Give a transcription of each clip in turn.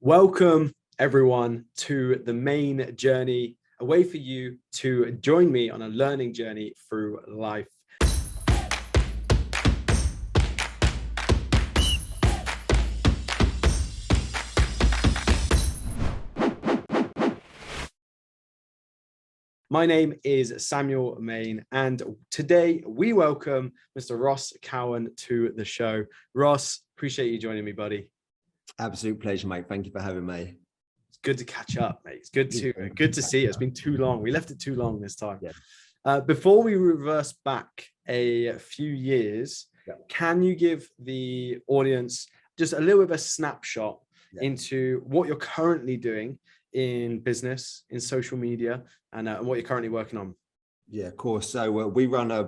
Welcome everyone to the main journey, a way for you to join me on a learning journey through life. My name is Samuel Main, and today we welcome Mr. Ross Cowan to the show. Ross, appreciate you joining me, buddy. Absolute pleasure, mate. Thank you for having me. It's good to catch up, mate. It's good to see you. It's been too long. We left it too long this time. Yeah. Before we reverse back a few years, can you give the audience just a little bit of a snapshot into what you're currently doing in business, in social media, and what you're currently working on? Yeah, of course. So we run a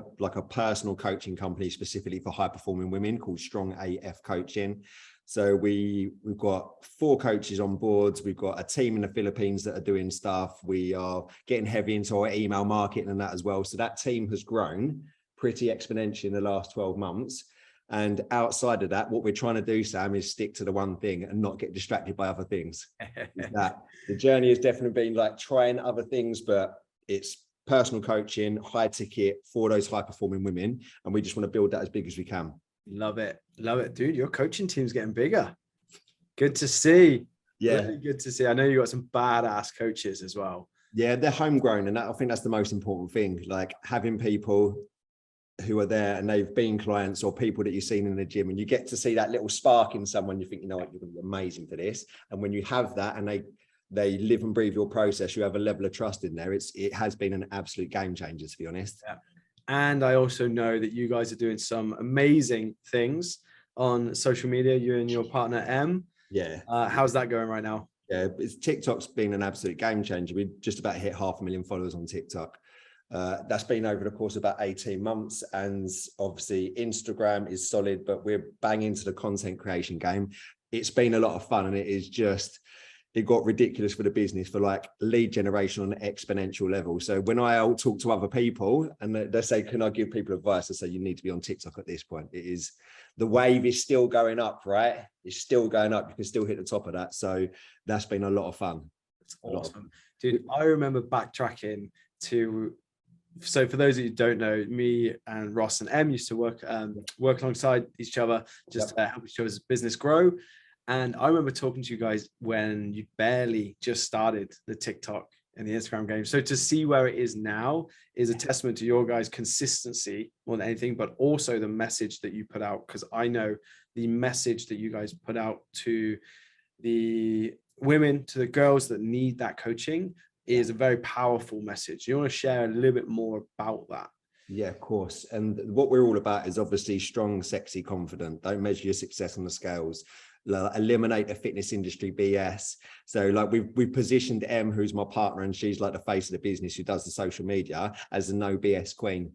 personal coaching company specifically for high performing women called StrongAF Coaching. So we've got 4 coaches on board. We've got a team in the Philippines that are doing stuff. We are getting heavy into our email marketing and that as well. So that team has grown pretty exponentially in the last 12 months. And outside of that, what we're trying to do, Sam, is stick to the one thing and not get distracted by other things. That the journey has definitely been like trying other things, but it's personal coaching, high ticket for those high performing women. And we just want to build that as big as we can. Love it. Love it, dude. Your coaching team's getting bigger. Good to see. Yeah. Really good to see. I know you got some badass coaches as well. Yeah, they're homegrown. And I think that's the most important thing. Like having people who are there and they've been clients or people that you've seen in the gym, and you get to see that little spark in someone. You think, you know what, you're going to be amazing for this. And when you have that and they live and breathe your process, you have a level of trust in there. It has been an absolute game changer, to be honest. Yeah. And I also know that you guys are doing some amazing things on social media, you and your partner, Em. Yeah. How's that going right now? Yeah, TikTok's been an absolute game changer. We just about hit 500,000 followers on TikTok. That's been over the course of about 18 months. And obviously Instagram is solid, but we're bang into the content creation game. It's been a lot of fun, and it got ridiculous for the business for like lead generation on an exponential level. So when I talk to other people and they say, can I give people advice? I say, you need to be on TikTok at this point. The wave is still going up, right? It's still going up. You can still hit the top of that. So that's been a lot of fun. It's awesome. Dude, I remember backtracking to, so for those of you who don't know, me and Ross and Em used to work alongside each other, just to help each other's business grow. And I remember talking to you guys when you barely just started the TikTok and the Instagram game. So to see where it is now is a testament to your guys' consistency more than anything, but also the message that you put out. Because I know the message that you guys put out to the women, to the girls that need that coaching is a very powerful message. You want to share a little bit more about that? Yeah, of course. And what we're all about is obviously strong, sexy, confident. Don't measure your success on the scales. Eliminate the fitness industry BS. So like we've positioned Em, who's my partner, and she's like the face of the business who does the social media, as a no BS queen.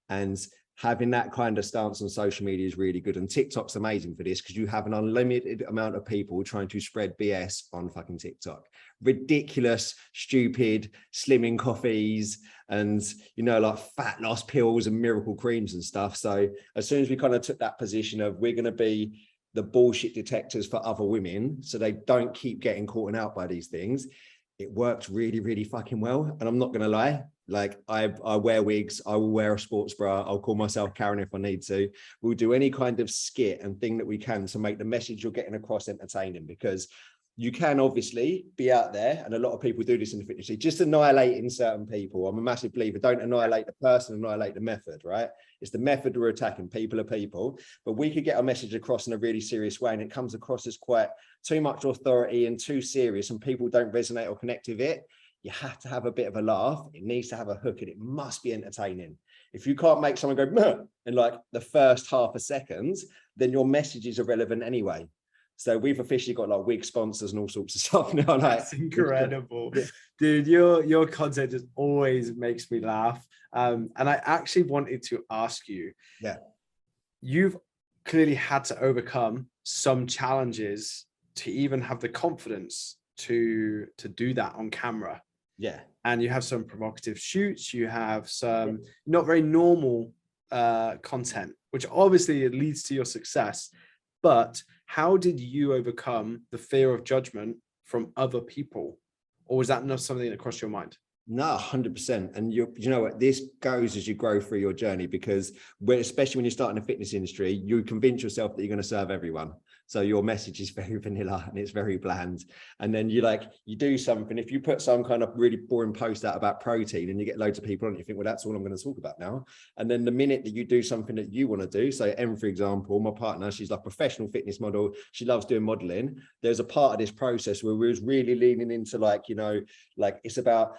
And having that kind of stance on social media is really good. And TikTok's amazing for this because you have an unlimited amount of people trying to spread BS on fucking TikTok. Ridiculous, stupid, slimming coffees and, like fat loss pills and miracle creams and stuff. So as soon as we kind of took that position of we're going to be the bullshit detectors for other women so they don't keep getting caught out by these things, it worked really, really fucking well. And I'm not going to lie, like I wear wigs, I will wear a sports bra, I'll call myself Karen if I need to. We'll do any kind of skit and thing that we can to make the message you're getting across entertaining, because you can obviously be out there, and a lot of people do this in the fitness, just annihilating certain people. I'm a massive believer, don't annihilate the person, annihilate the method, right? It's the method we're attacking. People are people, but we could get our message across in a really serious way, and it comes across as quite too much authority and too serious, and people don't resonate or connect with it. You have to have a bit of a laugh. It needs to have a hook, and it must be entertaining. If you can't make someone go Meh! In like the first half a second, then your message is irrelevant anyway. So we've officially got like wig sponsors and all sorts of stuff now. Like, that's incredible. Dude, your content just always makes me laugh. And I actually wanted to ask you, you've clearly had to overcome some challenges to even have the confidence to do that on camera. Yeah. And you have some provocative shoots, you have some not very normal content, which obviously it leads to your success. But how did you overcome the fear of judgment from other people, or was that not something that crossed your mind? No, 100%. And you know what, this goes as you grow through your journey, because especially when you start in the fitness industry, you convince yourself that you're going to serve everyone. So your message is very vanilla and it's very bland. And then you do something. If you put some kind of really boring post out about protein and you get loads of people on it, you think, well, that's all I'm going to talk about now. And then the minute that you do something that you want to do, so Em, for example, my partner, she's like a professional fitness model. She loves doing modeling. There's a part of this process where we was really leaning into it's about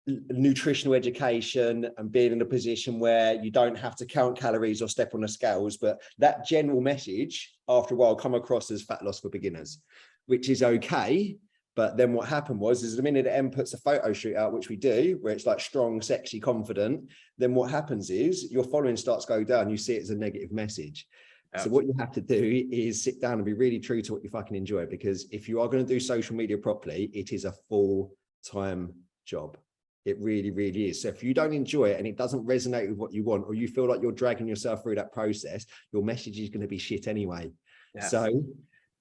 nutritional education and being in a position where you don't have to count calories or step on the scales, but that general message after a while come across as fat loss for beginners, which is okay. But then what happened is the minute that Em puts a photo shoot out, which we do, where it's like strong, sexy, confident, then what happens is your following starts to go down. You see it as a negative message. So what you have to do is sit down and be really true to what you fucking enjoy, because if you are going to do social media properly, it is a full-time job. It really, really is. So if you don't enjoy it and it doesn't resonate with what you want, or you feel like you're dragging yourself through that process, your message is going to be shit anyway. Yeah. So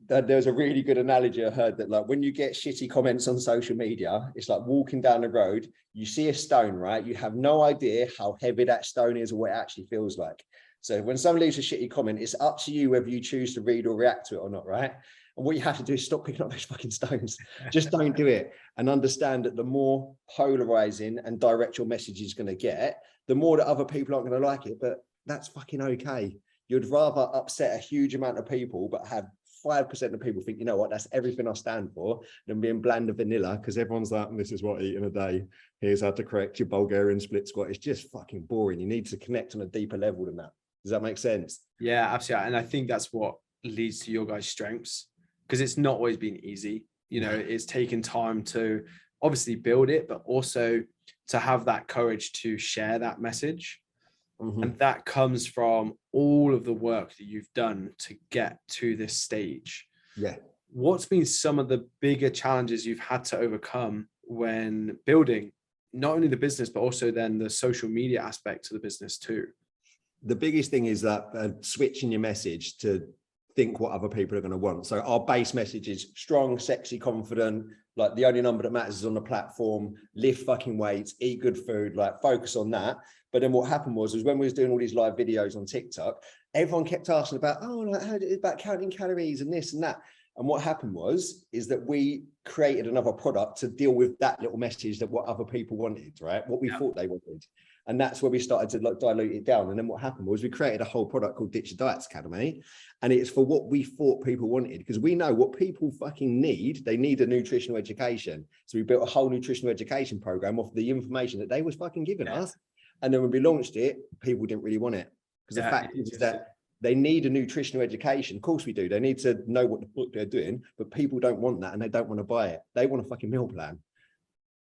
there's a really good analogy I heard that, like, when you get shitty comments on social media, it's like walking down the road, you see a stone, right? You have no idea how heavy that stone is or what it actually feels like. So when someone leaves a shitty comment, it's up to you whether you choose to read or react to it or not, right? And what you have to do is stop picking up those fucking stones. Just don't do it. And understand that the more polarizing and direct your message is going to get, the more that other people aren't going to like it. But that's fucking okay. You'd rather upset a huge amount of people, but have 5% of people think, you know what, that's everything I stand for, than being bland and vanilla, because everyone's like, this is what I eat in a day. Here's how to correct your Bulgarian split squat. It's just fucking boring. You need to connect on a deeper level than that. Does that make sense? Yeah, absolutely. And I think that's what leads to your guys' strengths, because it's not always been easy. You know, it's taken time to obviously build it, but also to have that courage to share that message. Mm-hmm. And that comes from all of the work that you've done to get to this stage. Yeah. What's been some of the bigger challenges you've had to overcome when building not only the business, but also then the social media aspect to the business too? The biggest thing is that switching your message to think what other people are going to want. So our base message is strong, sexy, confident, like the only number that matters is on the platform, lift fucking weights, eat good food, like focus on that. But then what happened was when we was doing all these live videos on TikTok, everyone kept asking about, oh, like, how about counting calories and this and that. And what happened is that we created another product to deal with that little message that what other people wanted, right? What we thought they wanted. And that's where we started to dilute it down. And then what happened was we created a whole product called Ditch Your Diets Academy. And it's for what we thought people wanted, because we know what people fucking need. They need a nutritional education. So we built a whole nutritional education program off the information that they was fucking giving us. And then when we launched it, people didn't really want it. Because the fact is that they need a nutritional education. Of course we do. They need to know what the fuck they're doing, but people don't want that and they don't want to buy it. They want a fucking meal plan,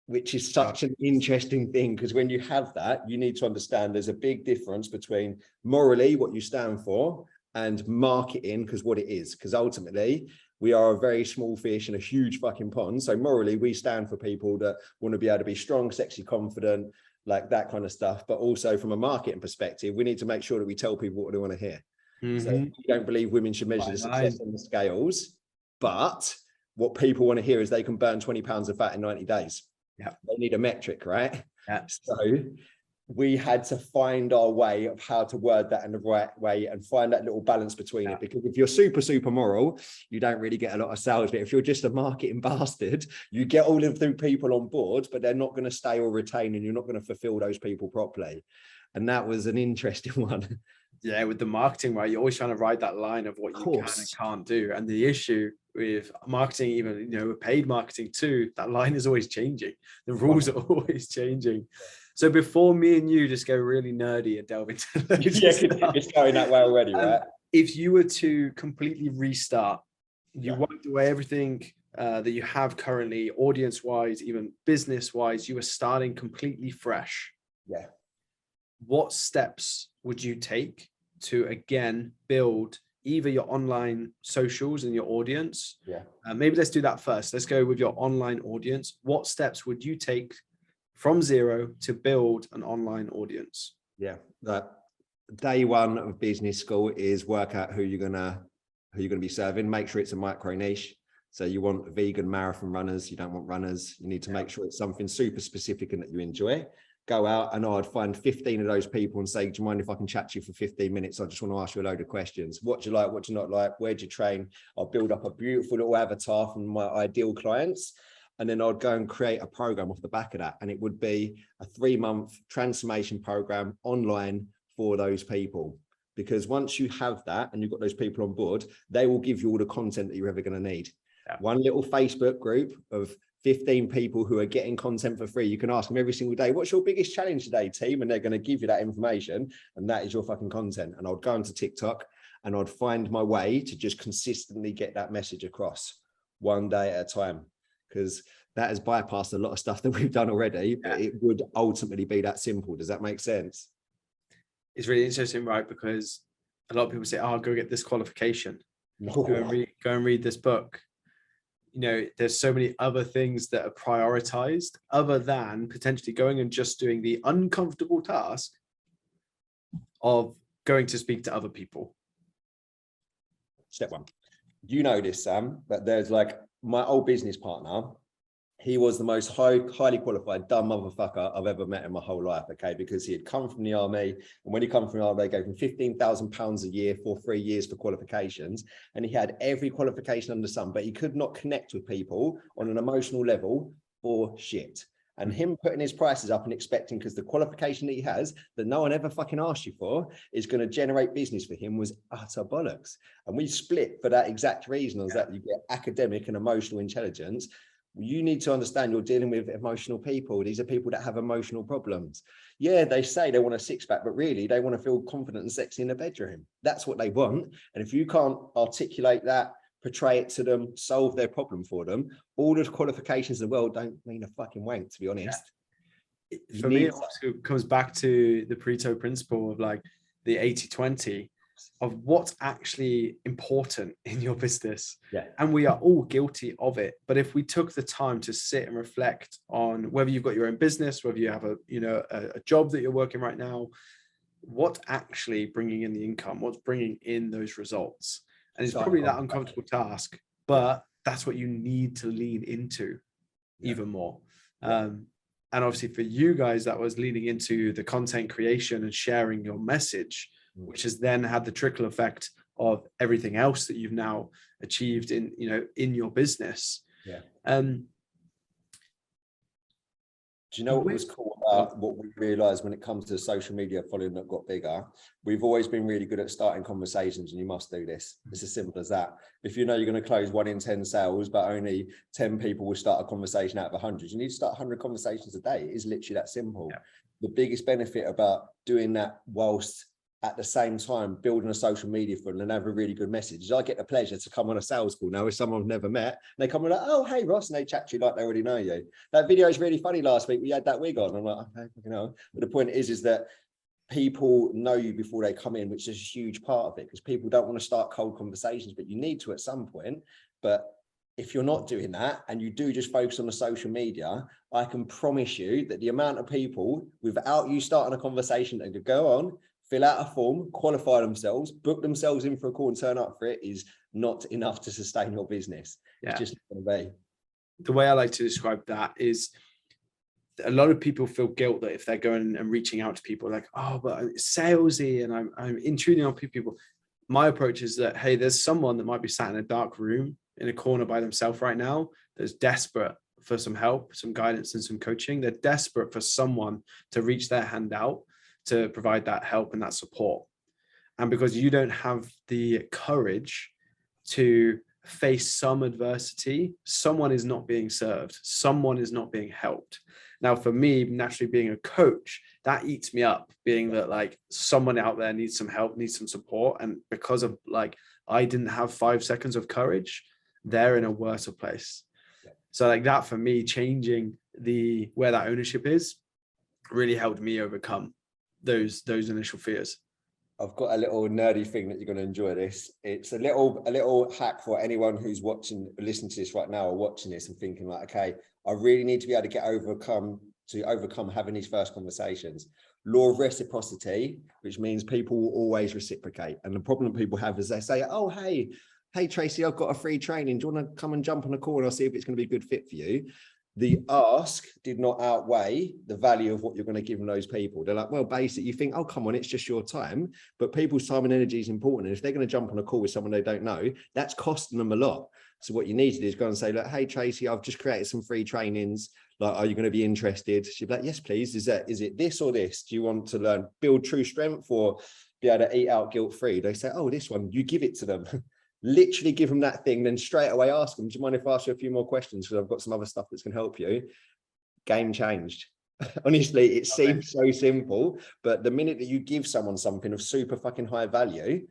which is such an interesting thing, because when you have that, you need to understand there's a big difference between morally what you stand for and marketing, because what it is, because ultimately we are a very small fish in a huge fucking pond. So morally we stand for people that want to be able to be strong, sexy, confident, like that kind of stuff. But also from a marketing perspective, we need to make sure that we tell people what they want to hear. Mm-hmm. So you don't believe women should measure the success on the scales, but what people want to hear is they can burn 20 pounds of fat in 90 days. Yeah, they need a metric, right? Yeah. So we had to find our way of how to word that in the right way and find that little balance between it. Because if you're super moral, you don't really get a lot of sales. But if you're just a marketing bastard, you get all of the people on board, but they're not going to stay or retain, and you're not going to fulfill those people properly. And that was an interesting one. Yeah, with the marketing, right? You're always trying to ride that line of what you can and can't do. And the issue with marketing, even, you know, paid marketing too, that line is always changing. The rules are always changing. So before me and you just go really nerdy and delve into it's going that way already, right? If you were to completely restart, you wiped away everything that you have currently, audience-wise, even business-wise, you were starting completely fresh. Yeah. What steps would you take to again build either your online socials and your audience? Yeah. Maybe let's do that first. Let's go with your online audience. What steps would you take from zero to build an online audience? Yeah. Day one of business school is work out who you're gonna be serving. Make sure it's a micro niche. So you want vegan marathon runners, you don't want runners. You need to make sure it's something super specific and that you enjoy. Go out, and I'd find 15 of those people and say, do you mind if I can chat to you for 15 minutes? I just want to ask you a load of questions. What do you like? What do you not like? Where do you train? I'll build up a beautiful little avatar from my ideal clients. And then I'd go and create a program off the back of that. And it would be a 3-month transformation program online for those people. Because once you have that and you've got those people on board, they will give you all the content that you're ever going to need. Yeah. One little Facebook group of 15 people who are getting content for free. You can ask them every single day, what's your biggest challenge today, team? And they're going to give you that information. And that is your fucking content. And I'd go into TikTok and I'd find my way to just consistently get that message across one day at a time. Because that has bypassed a lot of stuff that we've done already, but it would ultimately be that simple. Does that make sense? It's really interesting, right? Because a lot of people say, oh, I'll go get this qualification. Go and read this book. You know, there's so many other things that are prioritized other than potentially going and just doing the uncomfortable task of going to speak to other people. Step one. You know this, Sam, but there's like my old business partner. He was the most highly qualified dumb motherfucker I've ever met in my whole life, okay? Because he had come from the army, and when he come from the army, they gave him £15,000 a year for 3 years for qualifications, and he had every qualification under the sun, but he could not connect with people on an emotional level for shit. And him putting his prices up and expecting, because the qualification that he has that no one ever fucking asked you for is going to generate business for him, was utter bollocks. And we split for that exact reason, is that you get academic and emotional intelligence. You need to understand you're dealing with emotional people. These are people that have emotional problems. Yeah, they say they want a six-pack, but really they want to feel confident and sexy in the bedroom. That's what they want. And if you can't articulate that, portray it to them, solve their problem for them, all the qualifications in the world don't mean a fucking wank, to be honest. Yeah. For me, it also comes back to the Pareto principle of like the 80-20 of what's actually important in your business. Yeah. And we are all guilty of it. But if we took the time to sit and reflect on whether you've got your own business, whether you have a job that you're working right now, what's actually bringing in the income, what's bringing in those results. And it's probably that uncomfortable task, but that's what you need to lean into even more. And obviously for you guys, that was leaning into the content creation and sharing your message, which has then had the trickle effect of everything else that you've now achieved in your business. Do you know what was cool about what we realized when it comes to social media following that got bigger? We've always been really good at starting conversations, and you must do this. It's as simple as that. If you know you're going to close 1 in 10 sales, but only 10 people will start a conversation out of 100, you need to start 100 conversations a day. It is literally that simple. The biggest benefit about doing that whilst at the same time building a social media funnel and have a really good message is I get the pleasure to come on a sales call now with someone I've never met, and they come and like, oh hey Ross, and they chat to you like they already know you. That video is really funny last week, we had that wig on. I'm like, okay, you know. But the point is that people know you before they come in, which is a huge part of it, because people don't want to start cold conversations, but you need to at some point. But if you're not doing that and you do just focus on the social media, I can promise you that the amount of people without you starting a conversation that could go on, fill out a form, qualify themselves, book themselves in for a call and turn up for it is not enough to sustain your business. It's just not going to be. The way I like to describe that is a lot of people feel guilt that if they're going and reaching out to people like, oh, but it's salesy and I'm intruding on people. My approach is that, hey, there's someone that might be sat in a dark room in a corner by themselves right now that's desperate for some help, some guidance and some coaching. They're desperate for someone to reach their hand out to provide that help and that support. And because you don't have the courage to face some adversity, someone is not being served, someone is not being helped. Now, for me, naturally being a coach, that eats me up, being that like someone out there needs some help, needs some support. And because of like, I didn't have 5 seconds of courage, they're in a worse place. So like that for me, changing where that ownership is really helped me overcome those initial fears. I've got a little nerdy thing that you're going to enjoy this. It's a little hack for anyone who's listening to this right now or watching this and thinking like, okay, I really need to be able to overcome having these first conversations. Law of reciprocity, which means people will always reciprocate. And the problem people have is they say, oh, hey hey, Tracy, I've got a free training. Do you want to come and jump on a call and I'll see if it's going to be a good fit for you? The ask did not outweigh the value of what you're going to give them those people. They're like, well, basically, you think, oh, come on, it's just your time. But people's time and energy is important. And if they're going to jump on a call with someone they don't know, that's costing them a lot. So what you need to do is go and say, look, hey, Tracy, I've just created some free trainings. Like, are you going to be interested? She'd be like, yes, please. Is it this or this? Do you want to learn, build true strength, or be able to eat out guilt-free? They say, oh, this one, you give it to them. Literally give them that thing, then straight away ask them, do you mind if I ask you a few more questions? Because I've got some other stuff that's going to help you. Game changed. Honestly, it seems so simple, but the minute that you give someone something of super fucking high value,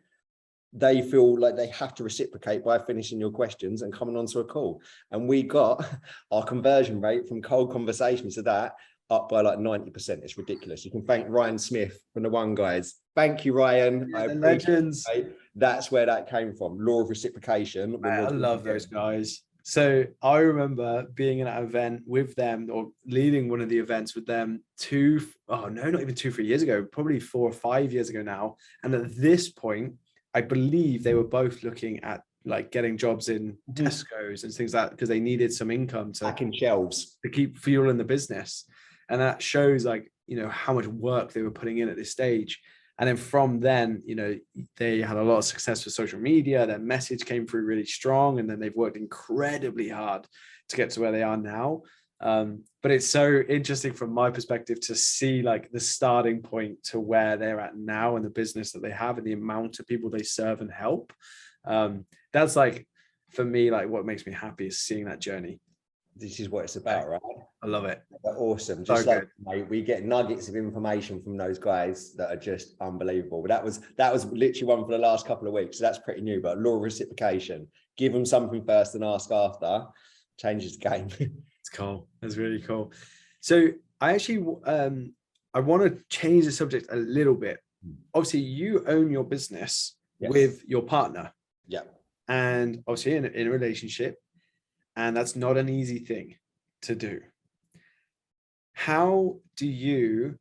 they feel like they have to reciprocate by finishing your questions and coming onto a call. And we got our conversion rate from cold conversations to that up by like 90%. It's ridiculous. You can thank Ryan Smith from the One Guys. Thank you, Ryan. Yeah, legends. That's where that came from. Law of reciprocation. I love those guys. So I remember being in an event with them, or leading one of the events with them not even 2-3 years ago, probably 4 or 5 years ago now. And at this point, I believe they were both looking at like getting jobs in Tesco's and things like that, because they needed some income to packing shelves to keep fueling the business. And that shows like, how much work they were putting in at this stage. And then from then, they had a lot of success with social media. Their message came through really strong, and then they've worked incredibly hard to get to where they are now. But it's so interesting from my perspective to see like the starting point to where they're at now, and the business that they have, and the amount of people they serve and help. That's like, for me, like what makes me happy is seeing that journey. This is what it's about, right? I love it. Awesome. Just so like, mate, we get nuggets of information from those guys that are just unbelievable. But that was literally one for the last couple of weeks. So that's pretty new, but law of reciprocation, give them something first and ask after, changes the game. It's cool. That's really cool. So I actually, I want to change the subject a little bit. Obviously you own your business with your partner. Yeah. And obviously in a relationship, and that's not an easy thing to do. How do you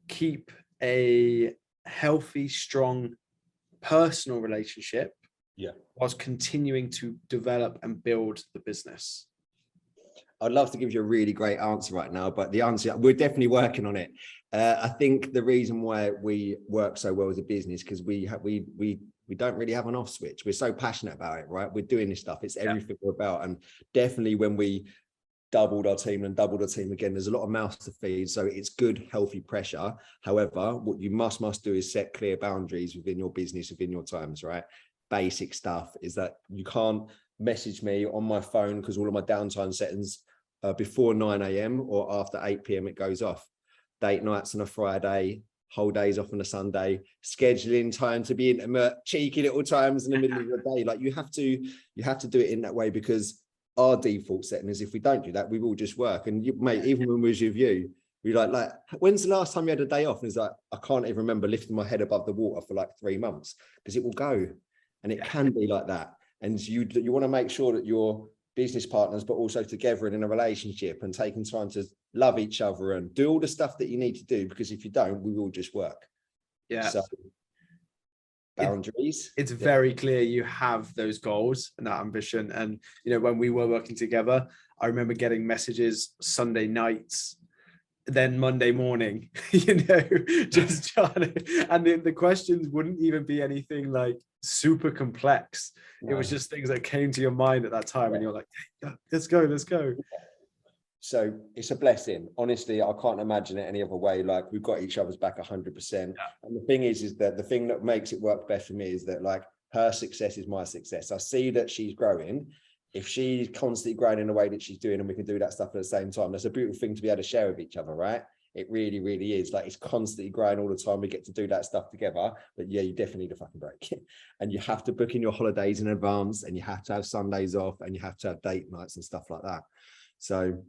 keep a healthy, strong personal relationship whilst continuing to develop and build the business? I'd love to give you a really great answer right now, but the answer, we're definitely working on it. I think the reason why we work so well as a business, because we don't really have an off switch. We're so passionate about it, right? We're doing this stuff. It's everything we're about. And definitely when we doubled our team and doubled our team again, there's a lot of mouths to feed. So it's good, healthy pressure. However, what you must do is set clear boundaries within your business, within your times, right? Basic stuff is that you can't message me on my phone, because all of my downtime settings before 9 a.m. or after 8 p.m. it goes off. Date nights on a Friday, whole days off on a Sunday, scheduling time to be intimate, cheeky little times in the middle of the day. Like you have to do it in that way, because our default setting is if we don't do that, we will just work. And you, mate, even when we was with you, we like, when's the last time you had a day off? And it's like, I can't even remember lifting my head above the water for like 3 months, because it will go, and it can be like that. And you want to make sure that you're business partners, but also together and in a relationship, and taking time to love each other and do all the stuff that you need to do, because if you don't, we will just work. So boundaries. It's very clear you have those goals and that ambition. And when we were working together, I remember getting messages Sunday nights, then Monday morning, just trying to, and the questions wouldn't even be anything like super complex. It was just things that came to your mind at that time, and you're like, hey, let's go. So it's a blessing. Honestly, I can't imagine it any other way. Like, we've got each other's back 100%. And the thing is that the thing that makes it work best for me is that, like, her success is my success. I see that she's growing. If she's constantly growing in the way that she's doing, and we can do that stuff at the same time, that's a beautiful thing to be able to share with each other, right? It really, really is. Like, it's constantly growing all the time. We get to do that stuff together. But yeah, you definitely need a fucking break. And you have to book in your holidays in advance, and you have to have Sundays off, and you have to have date nights and stuff like that. So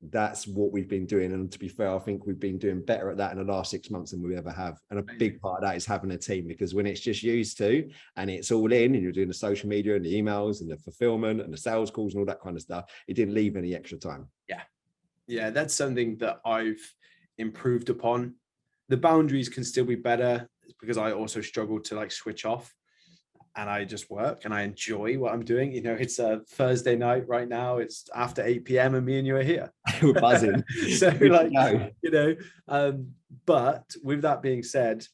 that's what we've been doing. And to be fair, I think we've been doing better at that in the last 6 months than we ever have. And a big part of that is having a team, because when it's just used to, and it's all in, and you're doing the social media and the emails and the fulfillment and the sales calls and all that kind of stuff, it didn't leave any extra time. Yeah, that's something that I've improved upon. The boundaries can still be better, because I also struggle to like switch off. and I just work and I enjoy what I'm doing. You know, it's a Thursday night right now. It's after 8 p.m. and me and you are here. We're buzzing. So like, you know, but with that being said,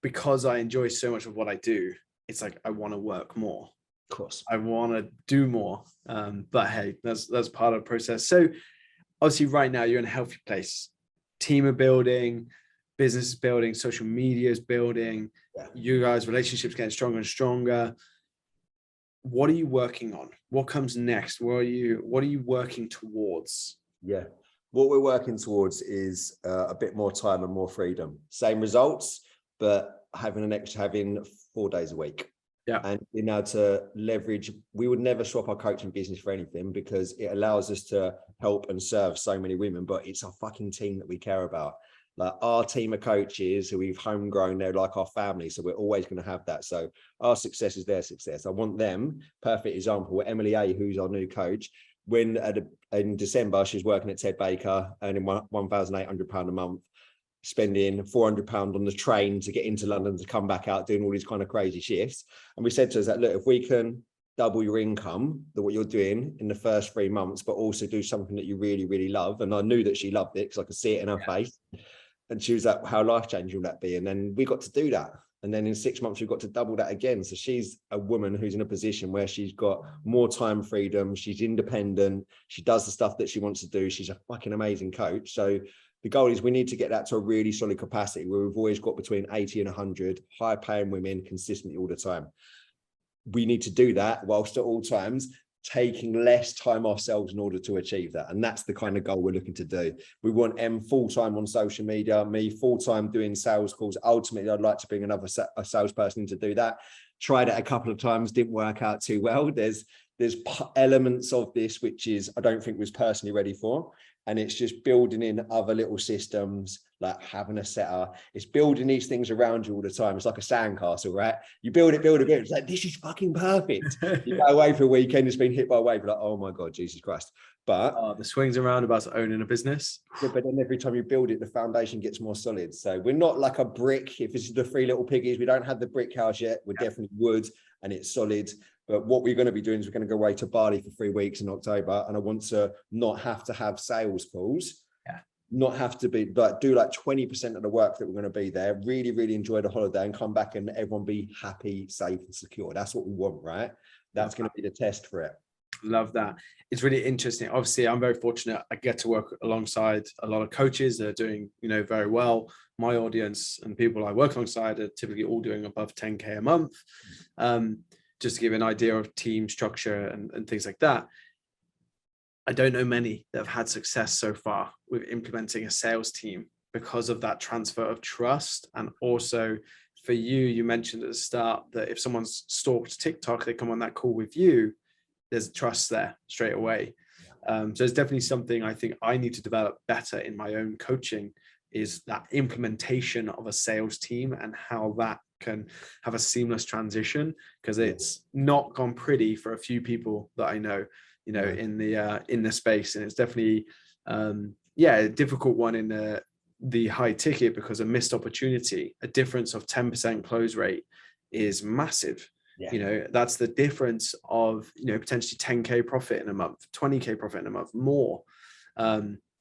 because I enjoy so much of what I do, it's like I want to work more. Of course. I want to do more. But hey, that's part of the process. So obviously right now you're in a healthy place. Team are building, business is building, social media is building, you guys' relationships getting stronger and stronger. What are you working on? What comes next? What are you working towards? Yeah. What we're working towards is a bit more time and more freedom. Same results, but having 4 days a week. Yeah. And being able to leverage, we would never swap our coaching business for anything because it allows us to help and serve so many women, but it's our fucking team that we care about. Like our team of coaches who we've homegrown, they're like our family. So we're always going to have that. So our success is their success. I want them, perfect example, Emily A, who's our new coach, when in December, she's working at Ted Baker, earning £1,800 a month, spending £400 on the train to get into London to come back out, doing all these kind of crazy shifts. And we said to her that, look, if we can double your income, that what you're doing in the first 3 months, but also do something that you really, really love. And I knew that she loved it because I could see it in her face. And she was like, how life-changing will that be? And then we got to do that. And then in 6 months, we've got to double that again. So she's a woman who's in a position where she's got more time freedom. She's independent. She does the stuff that she wants to do. She's a fucking amazing coach. So the goal is we need to get that to a really solid capacity where we've always got between 80 and 100 high-paying women consistently all the time. We need to do that whilst at all times taking less time ourselves in order to achieve that. And that's the kind of goal we're looking to do. We want Em full-time on social media, me full-time doing sales calls. Ultimately, I'd like to bring another salesperson in to do that. Tried it a couple of times, didn't work out too well. There's elements of this which is I don't think was personally ready for. And it's just building in other little systems, like having a setter. It's building these things around you all the time. It's like a sandcastle, right? You build it. It's like, this is fucking perfect. You go away for a weekend, it's been hit by a wave. You're like, oh my God, Jesus Christ. But the swings and roundabouts of owning a business. Yeah, but then every time you build it, the foundation gets more solid. So we're not like a brick. If this is the Three Little Piggies, we don't have the brick house yet. We're definitely wood and it's solid. But what we're going to be doing is we're going to go away to Bali for 3 weeks in October. And I want to not have to have sales calls, not have to be like do like 20% of the work that we're going to be there, really, really enjoy the holiday and come back and everyone be happy, safe and secure. That's what we want, right? That's going to be the test for it. Love that. It's really interesting. Obviously, I'm very fortunate. I get to work alongside a lot of coaches that are doing, very well. My audience and people I work alongside are typically all doing above 10K a month. Just to give an idea of team structure and things like that. I don't know many that have had success so far with implementing a sales team because of that transfer of trust. And also for you mentioned at the start that if someone's stalked TikTok, they come on that call with you, there's trust there straight away. So it's definitely something I think I need to develop better in my own coaching is that implementation of a sales team and how that can have a seamless transition, because it's not gone pretty for a few people that I know, in the space. And it's definitely, a difficult one in the high ticket because a missed opportunity, a difference of 10% close rate is massive. That's the difference of, potentially 10K profit in a month, 20K profit in a month, more,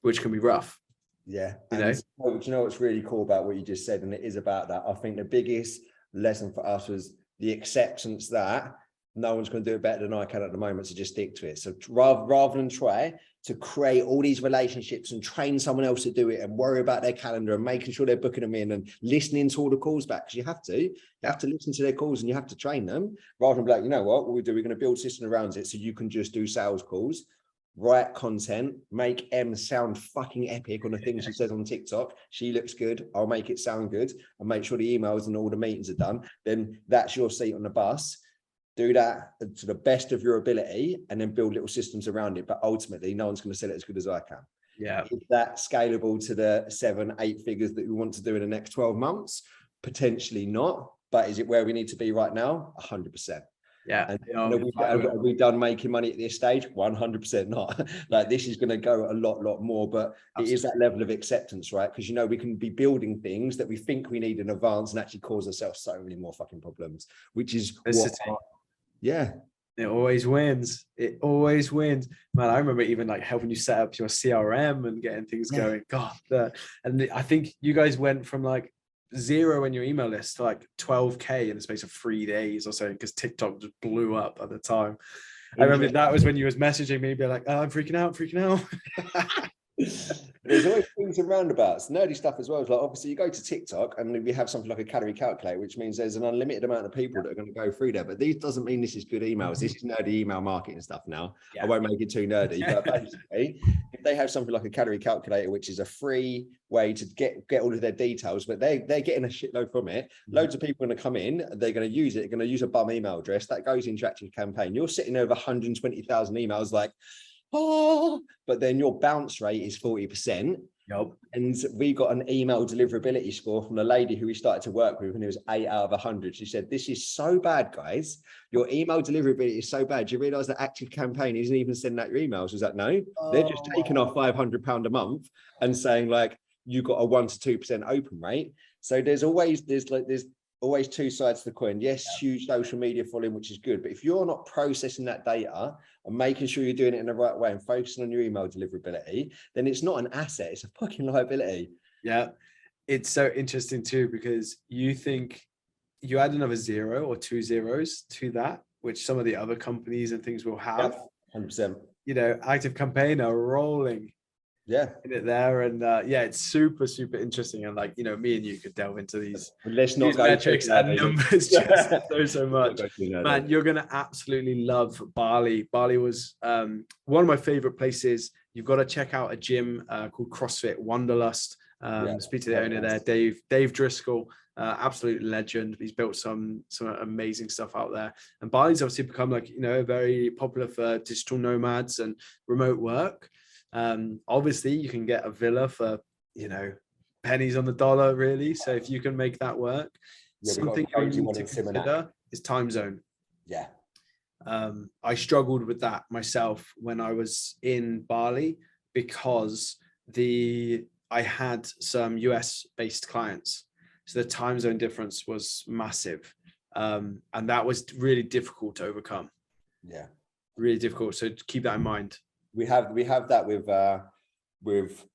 which can be rough. Yeah. Do you know what's really cool about what you just said? And it is about that. I think the biggest lesson for us was the acceptance that no one's going to do it better than I can at the moment, so just stick to it. So rather than try to create all these relationships and train someone else to do it and worry about their calendar and making sure they're booking them in and listening to all the calls back, because you have to listen to their calls and you have to train them, rather than be like, you know what we do, we're going to build a system around it so you can just do sales calls, write content, make Em sound fucking epic on the things she says on TikTok. She looks good, I'll make it sound good, and make sure the emails and all the meetings are done. Then that's your seat on the bus. Do that to the best of your ability and then build little systems around it. But ultimately, no one's going to sell it as good as I can. Yeah. Is that scalable to the 7-8 figures that we want to do in the next 12 months? Potentially not. But is it where we need to be right now? 100%. Yeah. And Oh, are we done making money at this stage? 100% not. Like, this is going to go a lot more, but it is that level of acceptance, right? Because, you know, we can be building things that we think we need in advance and actually cause ourselves so many more fucking problems, which is yeah. It always wins. It always wins. Man, I remember even like helping you set up your CRM and getting things going. God, and I think you guys went from like 0 in your email list to like 12K in the space of 3 days or so, because TikTok just blew up at the time. I remember that was when you was messaging me, be like, oh, I'm freaking out. There's always things and roundabouts, nerdy stuff as well. It's like, obviously you go to TikTok and we have something like a calorie calculator, which means there's an unlimited amount of people that are going to go through there. But these doesn't mean this is good emails. This is nerdy email marketing stuff now. I won't make it too nerdy, but basically, if they have something like a calorie calculator, which is a free way to get all of their details, but they're getting a shitload from it. Loads of people are going to come in, they're going to use it, they're going to use a bum email address that goes into your active campaign. You're sitting over 120,000 emails, like, oh, but then your bounce rate is 40%. Yep. And we got an email deliverability score from the lady who we started to work with, and it was 8 out of 100. She said, this is so bad, guys. Your email deliverability is so bad. Do you realize that active campaign isn't even sending out your emails? Was that no? They're just taking off £500 a month and saying, like, you got a 1 to 2% open rate. So there's always two sides to the coin. Yes, huge social media following, which is good. But if you're not processing that data and making sure you're doing it in the right way and focusing on your email deliverability, then it's not an asset, it's a fucking liability. Yeah. It's so interesting too, because you think you add another 0 or 2 zeros to that, which some of the other companies and things will have. 100%. You know, active campaign are rolling. In it there, and it's super interesting, and like, you know, me and you could delve into these metrics and numbers just so much. Man, you're gonna absolutely love Bali. Bali was one of my favorite places. You've got to check out a gym called CrossFit Wanderlust. Speak to the owner there, Dave Driscoll, absolute legend. He's built some amazing stuff out there, and Bali's obviously become, like, you know, very popular for digital nomads and remote work. Obviously you can get a villa for, you know, pennies on the dollar, really. So if you can make that work, something you need to consider is time zone. I struggled with that myself when I was in Bali, because I had some US based clients, so the time zone difference was massive, and that was really difficult to overcome. Really difficult. So keep that in mind. We have that with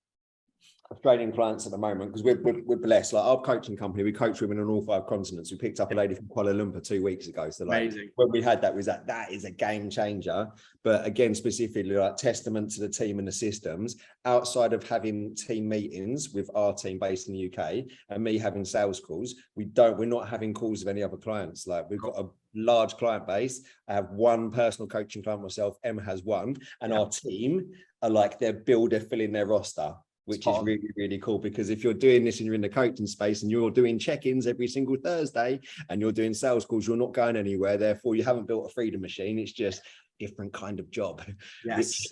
Australian clients at the moment, because we're blessed. Like, our coaching company, we coach women on all 5 continents. We picked up a lady from Kuala Lumpur 2 weeks ago. So, like, amazing. When we had that, that is a game changer. But again, specifically, like, testament to the team and the systems. Outside of having team meetings with our team based in the UK and me having sales calls, we're not having calls with any other clients. Like, we've got a large client base. I have one personal coaching client myself. Emma has one, and our team are like, they're filling their roster, which is really, really cool. Because if you're doing this and you're in the coaching space and you're doing check-ins every single Thursday and you're doing sales calls, you're not going anywhere. Therefore, you haven't built a freedom machine. It's just a different kind of job. Yes.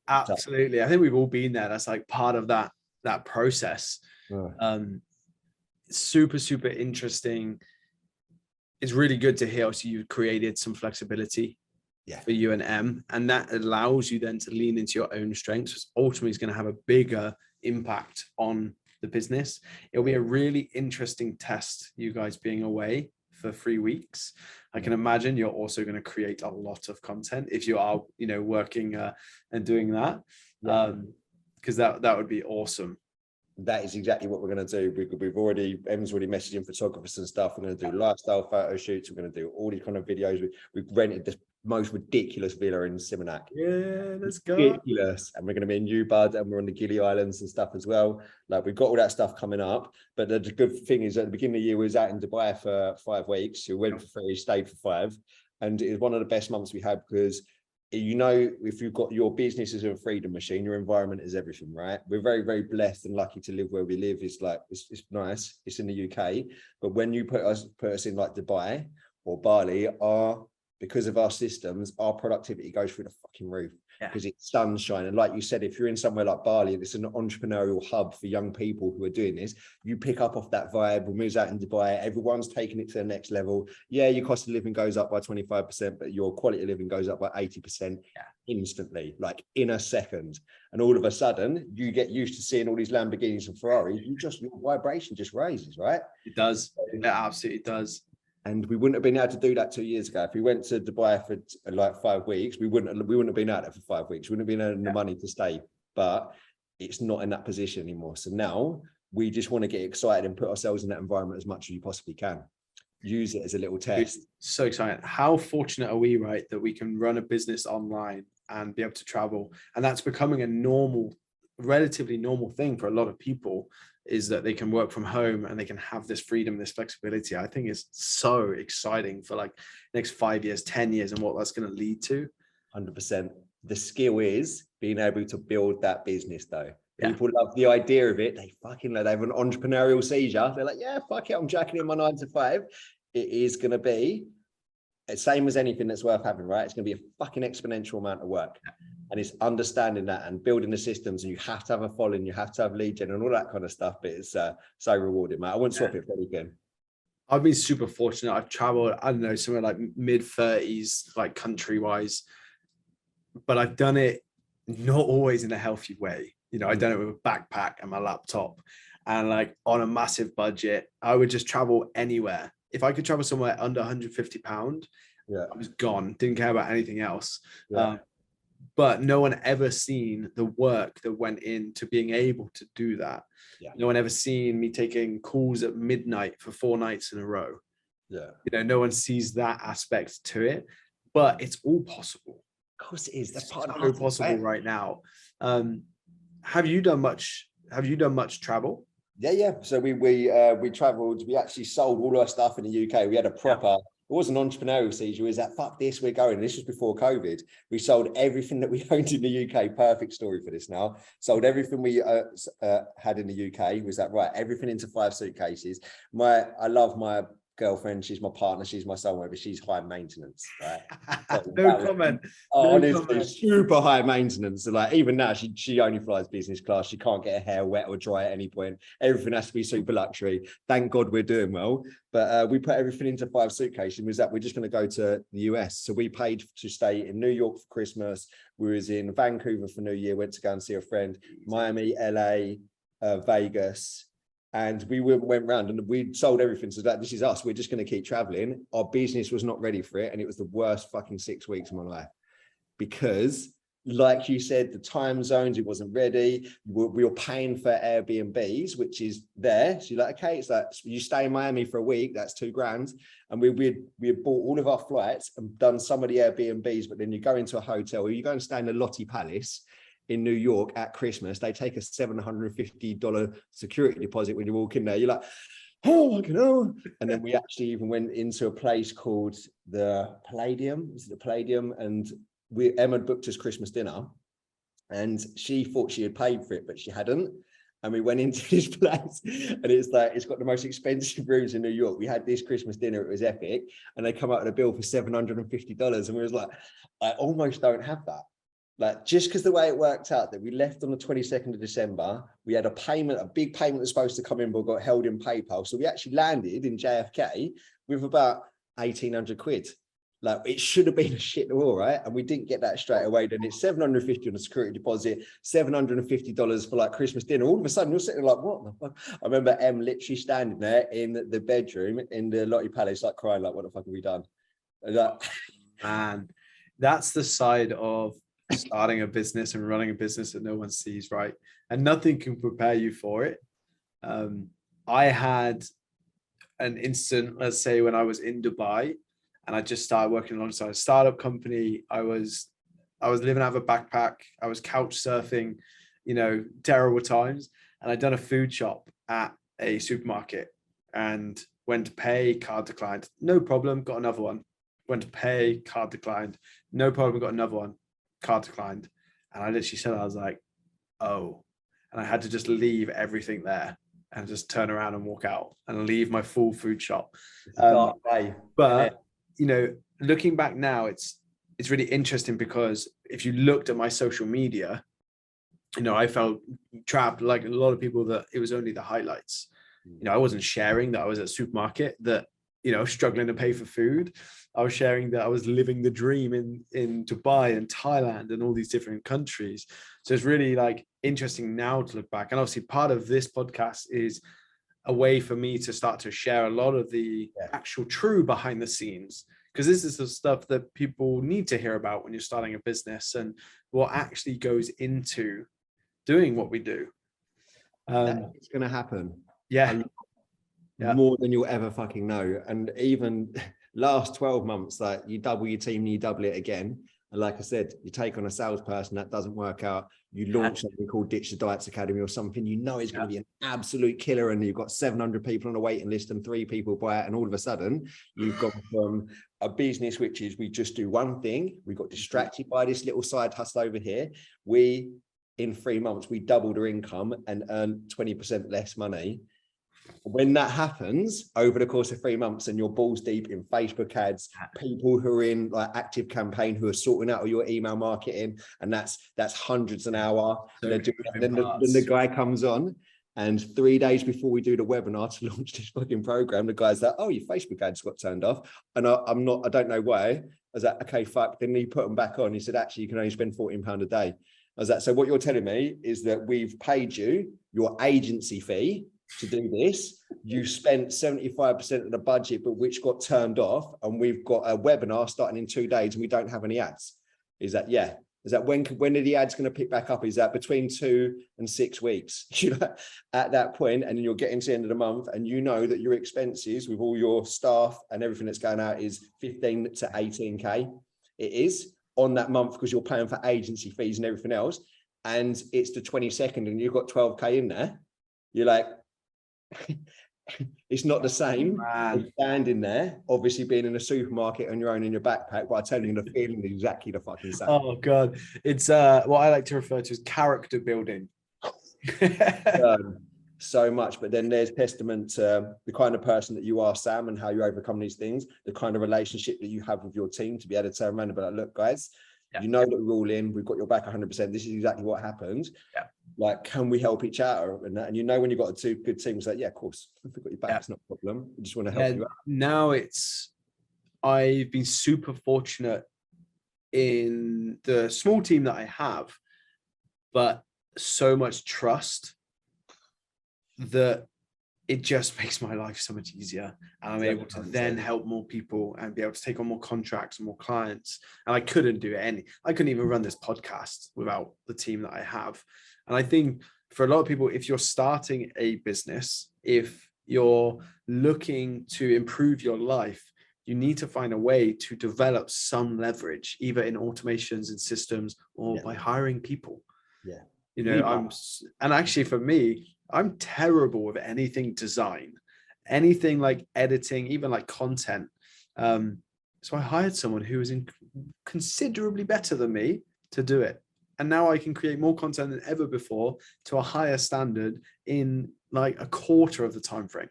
Absolutely. I think we've all been there. That's like part of that process. Super interesting. It's really good to hear. So you've created some flexibility for you and M, and that allows you then to lean into your own strengths, which ultimately is going to have a bigger impact on the business. It'll be a really interesting test, you guys being away for 3 weeks. I can imagine you're also going to create a lot of content if you are, you know, working and doing that, because that would be awesome. That is exactly what we're going to do. Em's already messaging photographers and stuff. We're going to do lifestyle photo shoots. We're going to do all these kind of videos. We've rented the most ridiculous villa in Simonac. Yeah, let's go. Ridiculous. And we're going to be in Newbud, and we're on the Gili Islands and stuff as well. Like, we've got all that stuff coming up. But the good thing is, at the beginning of the year, we was out in Dubai for 5 weeks. We went for 3, stayed for 5. And it was one of the best months we had, because, you know, if you've got your business as a freedom machine, your environment is everything, right? We're very, very blessed and lucky to live where we live. It's like, it's nice. It's in the UK. But when you put us in like Dubai or Bali, our because of our systems, our productivity goes through the fucking roof because it's sunshine. And like you said, if you're in somewhere like Bali and it's an entrepreneurial hub for young people who are doing this, you pick up off that vibe. We moves out in Dubai, everyone's taking it to the next level. Yeah, your cost of living goes up by 25%, but your quality of living goes up by 80% instantly, like in a second. And all of a sudden, you get used to seeing all these Lamborghinis and Ferraris. Your vibration just raises, right? It does. It absolutely does. And we wouldn't have been able to do that 2 years ago. If we went to Dubai for like 5 weeks, we wouldn't have been out there for 5 weeks. We wouldn't have been earning the money to stay. But it's not in that position anymore. So now we just want to get excited and put ourselves in that environment as much as you possibly can. Use it as a little test. So exciting. How fortunate are we, right, that we can run a business online and be able to travel? And that's becoming a relatively normal thing for a lot of people, is that they can work from home and they can have this freedom, this flexibility. I think it's so exciting for like next 5 years, 10 years, and what that's going to lead to. 100%. The skill is being able to build that business though. People love the idea of it. They fucking love, they have an entrepreneurial seizure. They're like, yeah, fuck it, I'm jacking in my 9 to 5. It is going to be the same as anything that's worth having, right? It's going to be a fucking exponential amount of work. And it's understanding that and building the systems, and you have to have a following, you have to have lead gen and all that kind of stuff. But it's so rewarding, mate. I wouldn't swap it for anything. I've been super fortunate. I've traveled, I don't know, somewhere like mid-30s, like country-wise, but I've done it not always in a healthy way. You know, I've done it with a backpack and my laptop and like on a massive budget. I would just travel anywhere. If I could travel somewhere under £150, I was gone. Didn't care about anything else. But no one ever seen the work that went into being able to do that. No one ever seen me taking calls at midnight for 4 nights in a row. You know, no one sees that aspect to it, but it's all possible. Of course it is. That's part of it possible right now. Have you done much travel? So we traveled. We actually sold all our stuff in the UK. We had a proper, it wasn't an entrepreneurial seizure. It was that, fuck this, we're going. This was before COVID. We sold everything that we owned in the UK. Perfect story for this now. Sold everything we had in the UK. Was that right? Everything into 5 suitcases. I love my girlfriend. She's my partner. She's my soulmate, but she's high maintenance, right? No comment. Honestly, super high maintenance. So like even now, she only flies business class. She can't get her hair wet or dry at any point. Everything has to be super luxury. Thank God we're doing well. But we put everything into 5 suitcases. Was that we're just going to go to the US. So we paid to stay in New York for Christmas. We was in Vancouver for New Year. Went to go and see a friend. Miami, LA, Vegas. And we went round and we sold everything. So that this is us. We're just going to keep traveling. Our business was not ready for it. And it was the worst fucking 6 weeks of my life. Because like you said, the time zones, it wasn't ready. We were paying for Airbnbs, which is there. So you're like, okay, it's like you stay in Miami for a week, that's $2,000. And we had bought all of our flights and done some of the Airbnbs, but then you go into a hotel or you go and stay in the Lottie Palace in New York at Christmas. They take a $750 security deposit when you walk in there. You're like, oh, I know. And then we actually even went into a place called the Palladium. Is it the Palladium? And Emma booked us Christmas dinner and she thought she had paid for it, but she hadn't. And we went into this place and it's like, it's got the most expensive rooms in New York. We had this Christmas dinner, it was epic. And they come out with a bill for $750. And we was like, I almost don't have that. Like, just because the way it worked out that we left on the 22nd of December, we had a big payment was supposed to come in, but got held in PayPal. So we actually landed in JFK with about 1,800 quid. Like, it should have been a shit all right. And we didn't get that straight away. Then it's $750 on a security deposit, $750 for like Christmas dinner. All of a sudden you're sitting like, what the fuck? I remember Em literally standing there in the bedroom in the Lottie Palace, like crying, like, what the fuck have we done? Man, that's the side of starting a business and running a business that no one sees, right? And nothing can prepare you for it. I had an instant, let's say when I was in Dubai and I just started working alongside a startup company. I was living out of a backpack. I was couch surfing, you know, terrible times. And I'd done a food shop at a supermarket and went to pay, card declined. No problem, got another one. Went to pay, card declined. No problem, got another one. Card declined. And I literally said, I was like, oh. And I had to just leave everything there and just turn around and walk out and leave my full food shop. But, you know, looking back now, it's really interesting, because if you looked at my social media, I felt trapped like a lot of people, that it was only the highlights. I wasn't sharing that I was at a supermarket, that, struggling to pay for food. I was sharing that I was living the dream in Dubai and Thailand and all these different countries. So it's really like interesting now to look back. And obviously part of this podcast is a way for me to start to share a lot of the actual true behind the scenes, because this is the stuff that people need to hear about when you're starting a business, and what actually goes into doing what we do. It's going to happen. Yeah. More than you'll ever fucking know. And even last 12 months, like, you double your team, you double it again. And like I said, you take on a salesperson, that doesn't work out. You launch something called Ditch the Diets Academy or something, is going to be an absolute killer. And you've got 700 people on a waiting list and 3 people buy it. And all of a sudden you've gone from a business, which is, we just do one thing. We got distracted by this little side hustle over here. In 3 months, we doubled our income and earned 20% less money. When that happens over the course of 3 months, and you're balls deep in Facebook ads, people who are in like active campaign, who are sorting out all your email marketing, and that's hundreds an hour. Then the guy comes on, and 3 days before we do the webinar to launch this fucking program, the guy's like, "Oh, your Facebook ads got turned off," and I don't know why. I was like, "Okay, fuck." Then he put them back on. He said, "Actually, you can only spend £14 a day." I was like, "So what you're telling me is that we've paid you your agency fee to do this. You spent 75% of the budget, but which got turned off, and we've got a webinar starting in 2 days and we don't have any ads." Is that, yeah. Is that when are the ads going to pick back up? Is that between 2 and 6 weeks? At that point, and then you're getting to the end of the month, and you know that your expenses with all your staff and everything that's going out is 15 to 18K. It is on that month, because you're paying for agency fees and everything else. And it's the 22nd and you've got 12K in there. You're like, it's not the same as standing there, obviously being in a supermarket on your own in your backpack, but I tell you, the feeling is exactly the fucking same. Oh God, it's what I like to refer to as character building. So much, but then there's testament to the kind of person that you are, Sam, and how you overcome these things, the kind of relationship that you have with your team, to be able to turn around and be like, "Look, guys, you know that we're all in, we've got your back 100%. This is exactly what happened. Like, can we help each other?" And when you've got 2 good teams, like, yeah, of course, if we've got your back, it's not a problem. We just want to help you out. Now I've been super fortunate in the small team that I have, but so much trust that it just makes my life so much easier, and I'm able to then help more people and be able to take on more contracts and more clients. And I couldn't even run this podcast without the team that I have. And I think for a lot of people, if you're starting a business, if you're looking to improve your life, you need to find a way to develop some leverage, either in automations and systems or by hiring people. And actually for me, I'm terrible with anything design, anything like editing, even like content. So I hired someone who was considerably better than me to do it. And now I can create more content than ever before to a higher standard in like a quarter of the time frame.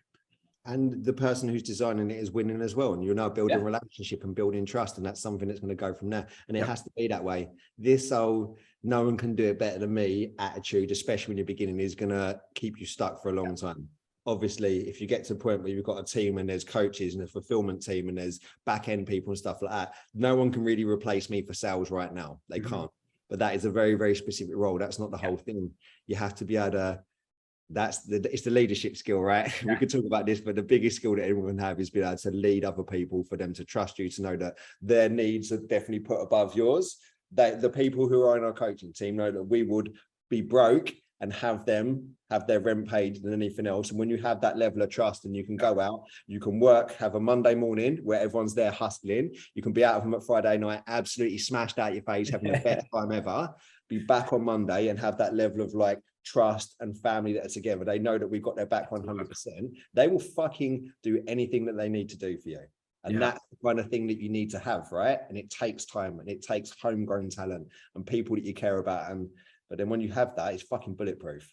And the person who's designing it is winning as well. And you're now building a relationship and building trust. And that's something that's going to go from there. And it has to be that way. This no one can do it better than me attitude, especially when you're beginning, is going to keep you stuck for a long time. Obviously, if you get to a point where you've got a team and there's coaches and a fulfillment team and there's back end people and stuff like that, no one can really replace me for sales right now. They can't. But that is a very, very specific role. That's not the whole thing. You have to be able to, it's the leadership skill, right? We could talk about this, but the biggest skill that anyone can have is being able to lead other people, for them to trust you, to know that their needs are definitely put above yours. The people who are in our coaching team know that we would be broke and have their rent paid than anything else. And when you have that level of trust, and you can go out, you can work, have a Monday morning where everyone's there hustling, you can be out of them at Friday night, absolutely smashed out your face, having the best time ever, be back on Monday and have that level of like trust and family that are together. They know that we've got their back 100%. They will fucking do anything that they need to do for you. And that's the kind of thing that you need to have, right? And it takes time, and it takes homegrown talent and people that you care about. But then when you have that, it's fucking bulletproof.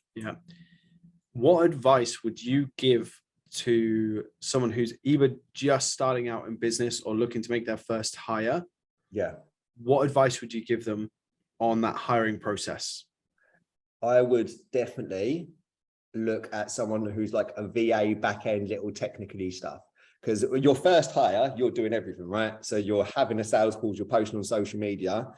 What advice would you give to someone who's either just starting out in business or looking to make their first hire, what advice would you give them on that hiring process? I would definitely look at someone who's like a VA back-end little technically stuff. Because your first hire, you're doing everything, right? So you're having a sales calls, you're posting on social media,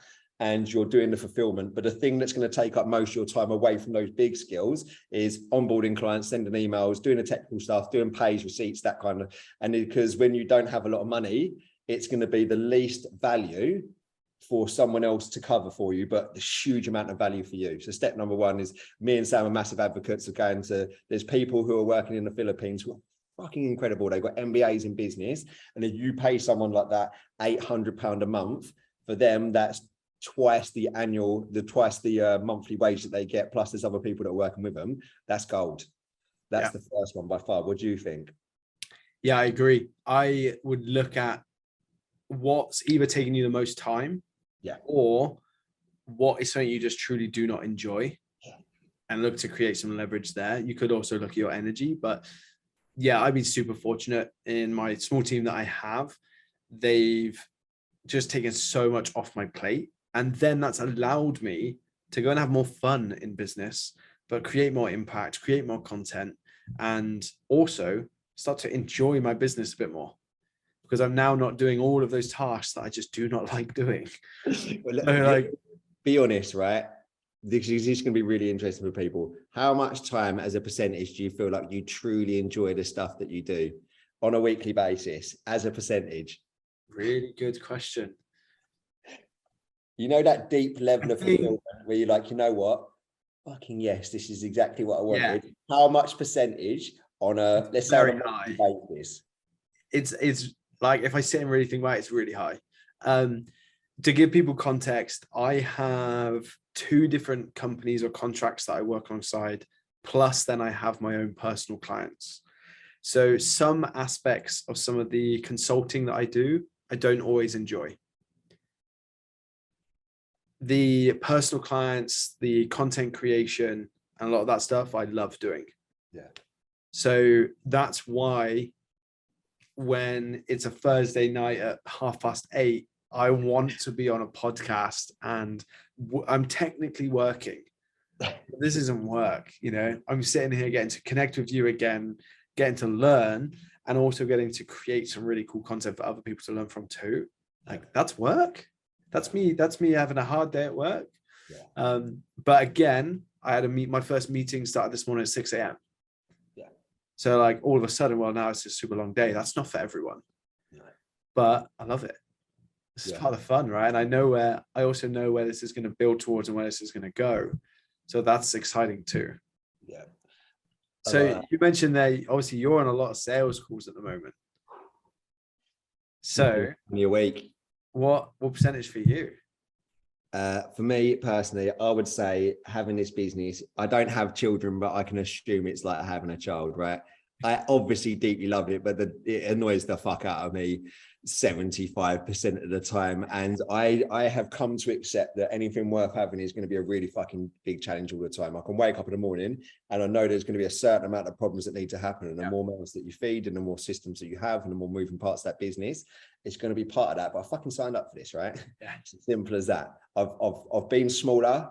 and you're doing the fulfillment. But the thing that's going to take up most of your time away from those big skills is onboarding clients, sending emails, doing the technical stuff, doing pays, receipts, that kind of. And because when you don't have a lot of money, it's going to be the least value for someone else to cover for you, but the huge amount of value for you. So step number one is, me and Sam are massive advocates of going to, there's people who are working in the Philippines who are fucking incredible. They've got MBAs in business. And if you pay someone like that £800 a month, for them, that's twice the monthly wage that they get, plus there's other people that are working with them. That's gold. That's the first one by far. What do you think? Yeah, I agree. I would look at what's either taking you the most time, or what is something you just truly do not enjoy, and look to create some leverage there. You could also look at your energy, but yeah, I've been super fortunate in my small team that I have. They've just taken so much off my plate, and then that's allowed me to go and have more fun in business, but create more impact, create more content, and also start to enjoy my business a bit more, because I'm now not doing all of those tasks that I just do not like doing. Well, be honest, right? This is going to be really interesting for people. How much time as a percentage do you feel like you truly enjoy the stuff that you do on a weekly basis as a percentage? Really good question. You know, that deep level of fulfillment where you're like, you know what? Fucking yes, this is exactly what I wanted. Yeah. How much percentage on a, let's say, on a monthly basis? It's like, if I sit and really think about it, it's really high. To give people context, I have 2 different companies or contracts that I work alongside, plus then I have my own personal clients. So some aspects of some of the consulting that I do, I don't always enjoy. The personal clients, the content creation, and a lot of that stuff I love doing. Yeah. So that's why when it's a Thursday night at 8:30, I want to be on a podcast, and I'm technically working. This isn't work, you know. I'm sitting here getting to connect with you again, getting to learn, and also getting to create some really cool content for other people to learn from too. Like, that's work. That's me having a hard day at work. Yeah. But again, I had my first meeting started this morning at 6 a.m. Yeah. So like, all of a sudden, well, now it's a super long day. That's not for everyone. Yeah. But I love it. This is part of the fun, right? And I also know where this is going to build towards and where this is going to go. So that's exciting too. Yeah. So you mentioned there, obviously you're on a lot of sales calls at the moment. So you're awake. What percentage for you? For me personally, I would say having this business, I don't have children, but I can assume it's like having a child, right? I obviously deeply love it, but it annoys the fuck out of me 75% of the time. And I have come to accept that anything worth having is going to be a really fucking big challenge all the time. I can wake up in the morning and I know there's going to be a certain amount of problems that need to happen. And the more mouths that you feed and the more systems that you have and the more moving parts of that business, it's going to be part of that. But I fucking signed up for this, right? Yeah. It's as simple as that. I've been smaller,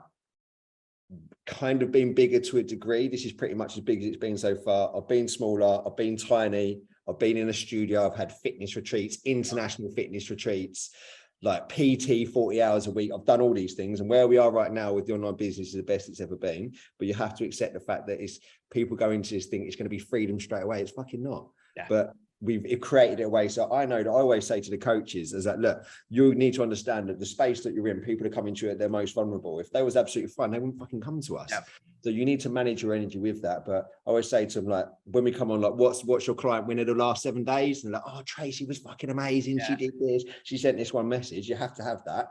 kind of been bigger to a degree. This is pretty much as big as it's been so far. I've been smaller, I've been tiny, I've been in a studio, I've had fitness retreats, international fitness retreats, like PT 40 hours a week. I've done all these things, and where we are right now with the online business is the best it's ever been. But you have to accept the fact that it's people go into this thing, it's going to be freedom straight away. It's fucking not. Yeah. But we've created it away. So I know that I always say to the coaches is that, look, you need to understand that the space that you're in, people are coming to you at their most vulnerable. If they was absolutely fine, they wouldn't fucking come to us. Yep. So you need to manage your energy with that. But I always say to them, like, when we come on, like, what's your client win in the last 7 days? And like, oh, Tracy was fucking amazing. Yeah. She did this. She sent this one message. You have to have that.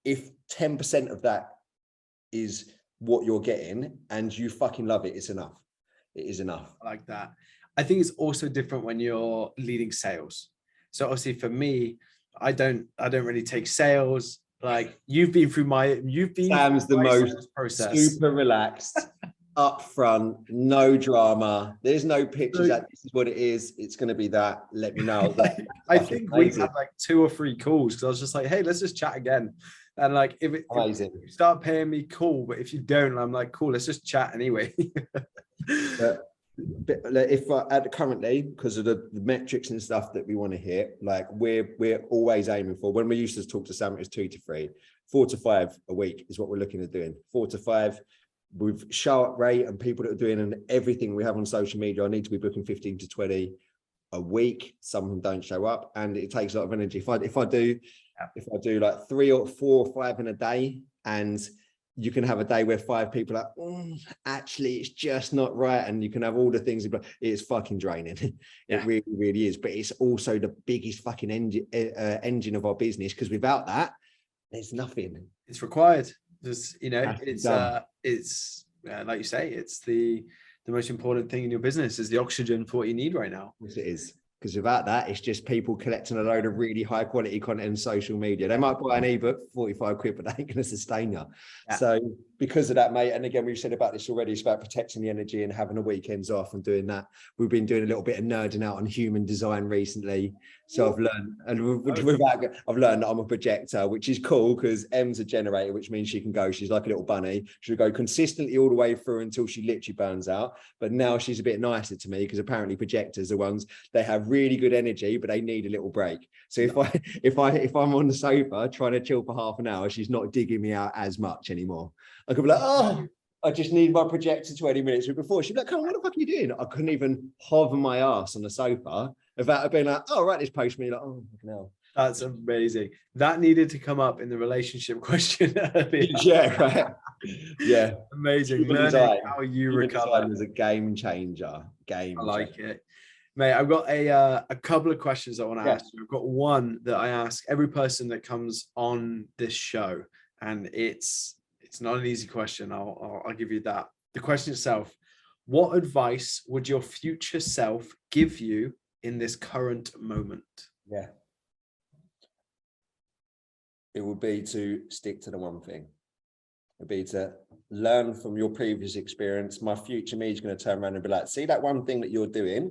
If 10% of that is what you're getting and you fucking love it, it's enough. It is enough. I like that. I think it's also different when you're leading sales. So obviously for me, I don't really take sales. Like, you've been through Sam's the most process. Super relaxed. up front, no drama. There's no pictures that this is what it is. It's going to be that. Let me know. I think we had like 2 or 3 calls because I was just like, hey, let's just chat again. And like, if you start paying me, cool. But if you don't, I'm like, cool, let's just chat anyway. But if currently, because of the metrics and stuff that we want to hit, like we're always aiming for. When we used to talk to Sam, it was 2 to 3, 4 to 5 a week is what we're looking at doing. 4 to 5 with show up rate and people that are doing, and everything we have on social media. I need to be booking 15 to 20 a week. Some of them don't show up, and it takes a lot of energy. If I do like 3 or 4 or 5 in a day, and you can have a day where 5 people are like, actually, it's just not right. And you can have all the things, it's fucking draining. It really, really is. But it's also the biggest fucking engine of our business, because without that, there's nothing. It's required. Just, you know, it's like you say, it's the most important thing in your business is the oxygen for what you need right now. Yes, it is. Because without that, it's just people collecting a load of really high quality content on social media. They might buy an ebook for 45 quid, but they ain't going to sustain you. Yeah. So because of that, mate, and again, we've said about this already, it's about protecting the energy and having the weekends off and doing that. We've been doing a little bit of nerding out on human design recently. So I've learned, and I've learned that I'm a projector, which is cool because M's a generator, which means she can go. She's like a little bunny. She'll go consistently all the way through until she literally burns out. But now she's a bit nicer to me because apparently projectors are ones, they have really good energy, but they need a little break. So if I'm on the sofa trying to chill for half an hour, she's not digging me out as much anymore. I could be like, oh, I just need my projector 20 minutes. But before she'd be like, come on, what the fuck are you doing? I couldn't even hover my ass on the sofa without being like, oh, right, this post me. Like, oh, fucking hell. That's amazing. That needed to come up in the relationship question. Yeah, right. Yeah. Amazing. Learning how you recover is a game changer. I like it. Mate, I've got a couple of questions I want to ask you. I've got one that I ask every person that comes on this show, and it's not an easy question. I'll give you that. The question itself: what advice would your future self give you in this current moment? Yeah. It would be to stick to the one thing. It would be to learn from your previous experience. My future me is going to turn around and be like, see that one thing that you're doing?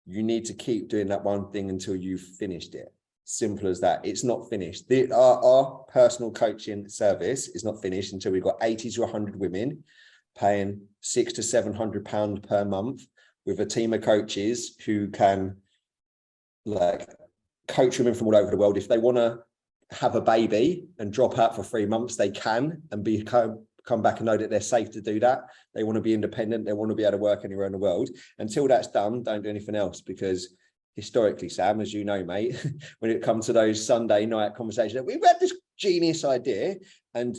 You need to keep doing that one thing until you've finished it. Simple as that. It's not finished. Our personal coaching service is not finished until we've got 80 to 100 women paying £600 to £700 per month with a team of coaches who can like coach women from all over the world. If they want to have a baby and drop out for 3 months, they can, and come back and know that they're safe to do that. They want to be independent. They want to be able to work anywhere in the world. Until that's done, don't do anything else, because historically, Sam, as you know, mate, when it comes to those Sunday night conversations, we've had this genius idea, and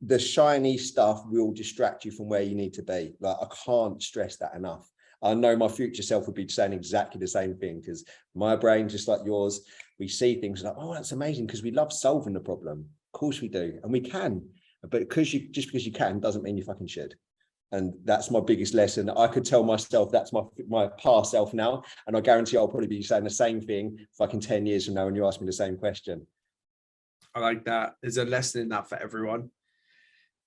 the shiny stuff will distract you from where you need to be. Like, I can't stress that enough. I know my future self would be saying exactly the same thing, because my brain, just like yours, we see things like, oh, that's amazing, because we love solving the problem. Of course we do, and we can. But just because you can doesn't mean you fucking should. And that's my biggest lesson. I could tell myself that's my past self now, and I guarantee I'll probably be saying the same thing fucking 10 years from now when you ask me the same question. I like that. There's a lesson in that for everyone.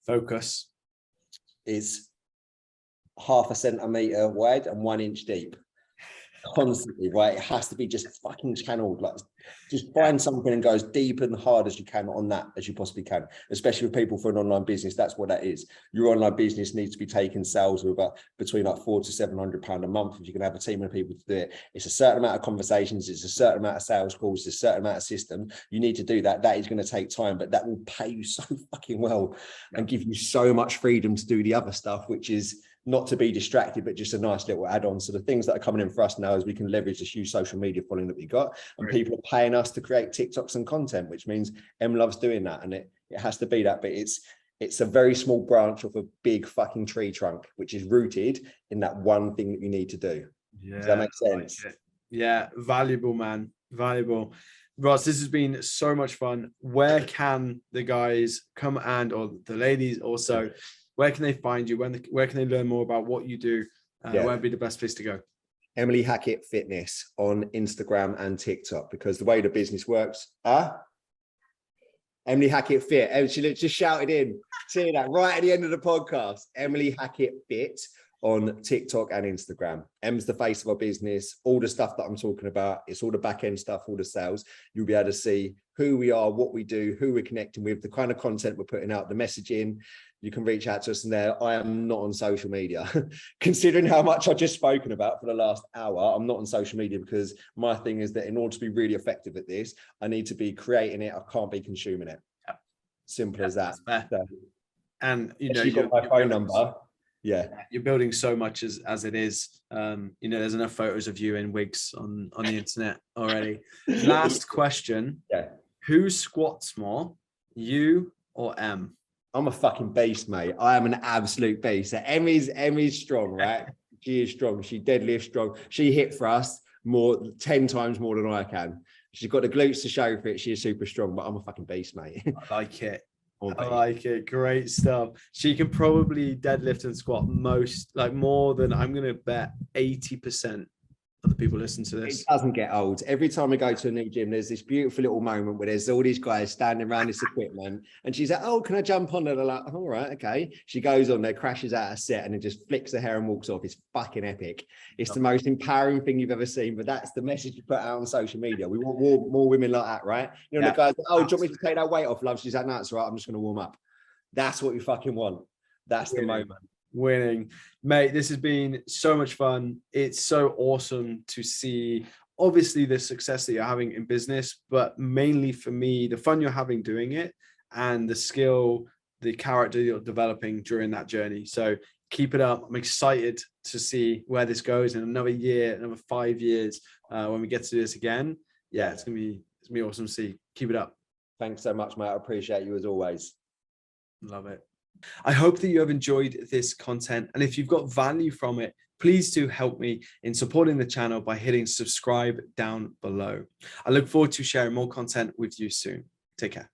Focus is 0.5 centimeter wide and 1 inch deep. Constantly, right? It has to be just fucking channeled. Like, just find something and go as deep and hard as you can on that as you possibly can, especially with people for an online business. That's what that is. Your online business needs to be taking sales of about between like £400 to £700 a month. If you can have a team of people to do it, it's a certain amount of conversations, it's a certain amount of sales calls, it's a certain amount of system. You need to do that. That is going to take time, but that will pay you so fucking well and give you so much freedom to do the other stuff, which is not to be distracted, but just a nice little add-on. So the things that are coming in for us now is we can leverage this huge social media following that we got, and people are paying us to create TikToks and content, which means Em loves doing that, and it has to be that. But it's a very small branch of a big fucking tree trunk, which is rooted in that one thing that you need to do. Yeah, does that make sense? Like, yeah, valuable, man, valuable. Ross, this has been so much fun. Where can the guys come or the ladies also? Where can they find you? Where can they learn more about what you do? Where would be the best place to go? Emily Hackett Fitness on Instagram and TikTok, because the way the business works, Emily Hackett Fit. And she just shouted in, see that right at the end of the podcast. Emily Hackett Fit on TikTok and Instagram. Em's the face of our business. All the stuff that I'm talking about, it's all the back end stuff, all the sales. You'll be able to see who we are, what we do, who we're connecting with, the kind of content we're putting out, the messaging. You can reach out to us in there. I am not on social media. Considering how much I've just spoken about for the last hour, I'm not on social media because my thing is that in order to be really effective at this, I need to be creating it. I can't be consuming it. Yeah. Simple as that. So, and you know, you've got my phone number. Yeah, you're building so much as it is. You know, there's enough photos of you in wigs on the internet already. Last question. Yeah. Who squats more, you or Em? I'm a fucking beast, mate. I am an absolute beast. So Emmy's strong, right? She is strong. She deadlifts strong. She hit thrust 10 times more than I can. She's got the glutes to show for it. She is super strong, but I'm a fucking beast, mate. I like it. I like it. Great stuff. She can probably deadlift and squat more than, I'm going to bet 80% of the people listen to this. It doesn't get old. Every time we go to a new gym, there's this beautiful little moment where there's all these guys standing around this equipment and she's like, oh, can I jump on? And they're like, all right, okay. She goes on there, crashes out a set and then just flicks her hair and walks off. It's fucking epic. It's the most empowering thing you've ever seen, but that's the message you put out on social media. We want more women like that, right? You know, the guys, oh, do you want me to take that weight off, love? She's like, no, it's all right. I'm just going to warm up. That's what we fucking want. That's the moment. Winning, mate. This has been so much fun. It's so awesome to see, obviously, the success that you're having in business, but mainly for me, the fun you're having doing it and the skill, the character you're developing during that journey. So keep it up. I'm excited to see where this goes in another year, another 5 years, when we get to do this again. Yeah, it's gonna be awesome to see. Keep it up. Thanks so much, mate. I appreciate you as always. Love it. I hope that you have enjoyed this content, and if you've got value from it, please do help me in supporting the channel by hitting subscribe down below. I look forward to sharing more content with you soon. Take care.